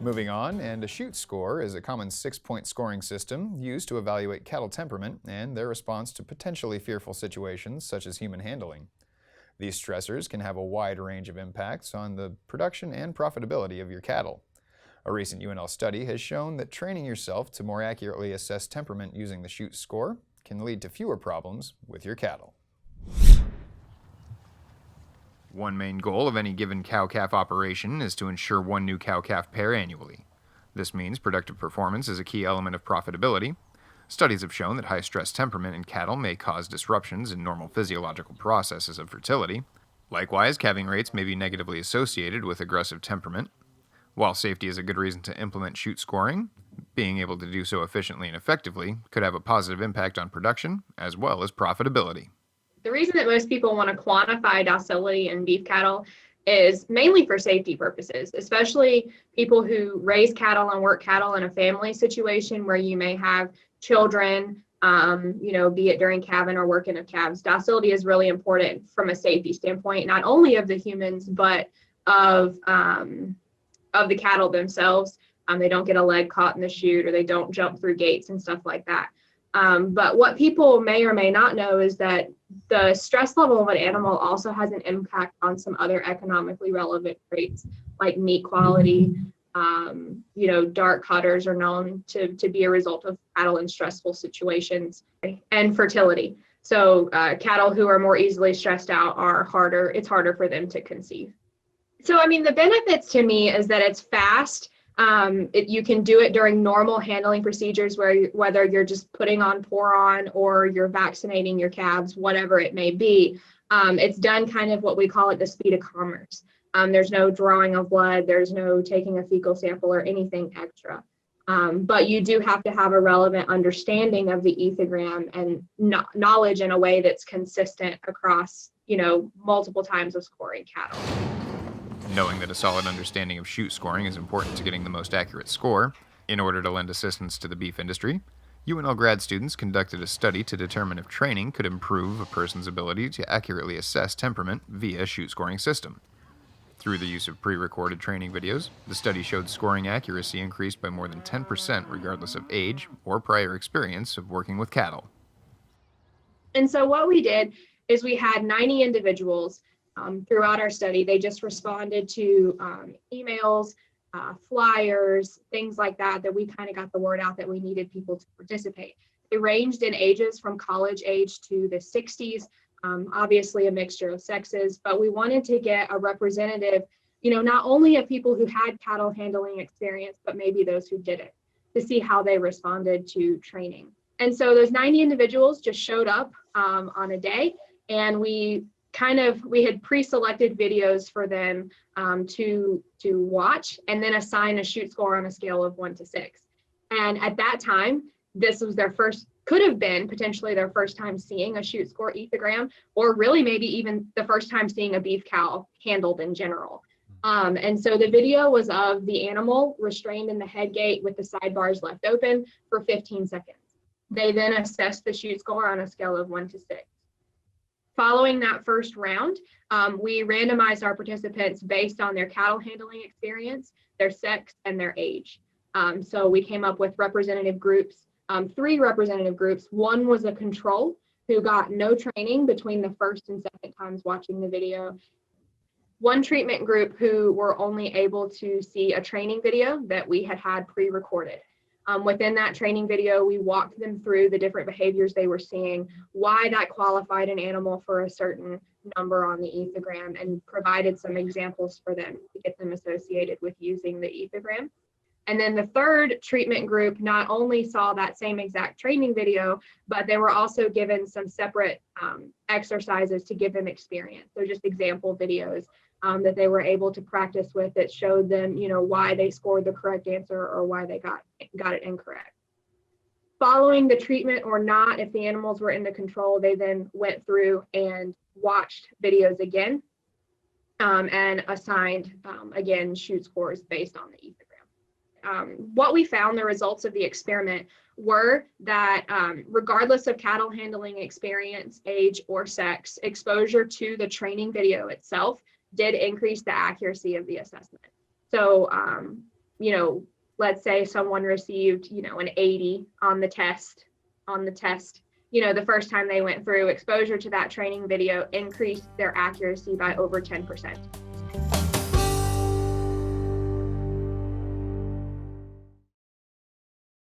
Moving on, and a Chute score is a common 6-point scoring system used to evaluate cattle temperament and their response to potentially fearful situations such as human handling. These stressors can have a wide range of impacts on the production and profitability of your cattle. A recent UNL study has shown that training yourself to more accurately assess temperament using the Chute score can lead to fewer problems with your cattle. One main goal of any given cow-calf operation is to ensure one new cow-calf pair annually. This means productive performance is a key element of profitability. Studies have shown that high-stress temperament in cattle may cause disruptions in normal physiological processes of fertility. Likewise, calving rates may be negatively associated with aggressive temperament. While safety is a good reason to implement Chute scoring, being able to do so efficiently and effectively could have a positive impact on production as well as profitability. The reason that most people want to quantify docility in beef cattle is mainly for safety purposes, especially people who raise cattle and work cattle in a family situation where you may have children, be it during calving or working of calves. Docility is really important from a safety standpoint, not only of the humans, but of the cattle themselves. They don't get a leg caught in the chute, or they don't jump through gates and stuff like that. But what people may or may not know is that the stress level of an animal also has an impact on some other economically relevant traits like meat quality. Dark cutters are known to be a result of cattle in stressful situations, and fertility. So cattle who are more easily stressed out it's harder for them to conceive. So, the benefits to me is that it's fast. You can do it during normal handling procedures whether you're just putting on pour-on or you're vaccinating your calves, whatever it may be. It's done kind of what we call at the speed of commerce. There's no drawing of blood, there's no taking a fecal sample or anything extra. But you do have to have a relevant understanding of the ethogram and knowledge in a way that's consistent across, multiple times of scoring cattle. Knowing that a solid understanding of Chute scoring is important to getting the most accurate score, in order to lend assistance to the beef industry, UNL grad students conducted a study to determine if training could improve a person's ability to accurately assess temperament via Chute scoring system. Through the use of pre-recorded training videos, the study showed scoring accuracy increased by more than 10% regardless of age or prior experience of working with cattle. And so what we did is we had 90 individuals throughout our study. They just responded to emails, flyers, things like that we kind of got the word out that we needed people to participate. They ranged in ages from college age to the 60s, obviously a mixture of sexes, but we wanted to get a representative, not only of people who had cattle handling experience, but maybe those who didn't, to see how they responded to training. And so those 90 individuals just showed up on a day, and we had pre-selected videos for them to watch and then assign a Chute score on a scale of 1 to 6. And at that time, this was could have been potentially their first time seeing a Chute score ethogram, or really maybe even the first time seeing a beef cow handled in general. And so the video was of the animal restrained in the head gate with the sidebars left open for 15 seconds. They then assessed the Chute score on a scale of 1 to 6. Following that first round, we randomized our participants based on their cattle handling experience, their sex, and their age. So we came up with representative groups, 3 representative groups. One was a control who got no training between the first and second times watching the video. One treatment group who were only able to see a training video that we had pre-recorded. Within that training video, we walked them through the different behaviors they were seeing, why that qualified an animal for a certain number on the ethogram, and provided some examples for them to get them associated with using the ethogram. And then the third treatment group not only saw that same exact training video, but they were also given some separate exercises to give them experience. So just example videos that they were able to practice with that showed them, why they scored the correct answer or why they got it incorrect. Following the treatment or not, if the animals were in the control, they then went through and watched videos again and assigned, again, Chute scores based on the ethogram. What we found, the results of the experiment, were that regardless of cattle handling experience, age, or sex, exposure to the training video itself did increase the accuracy of the assessment. So let's say someone received, an 80 on the test, the first time they went through, exposure to that training video increased their accuracy by over 10%.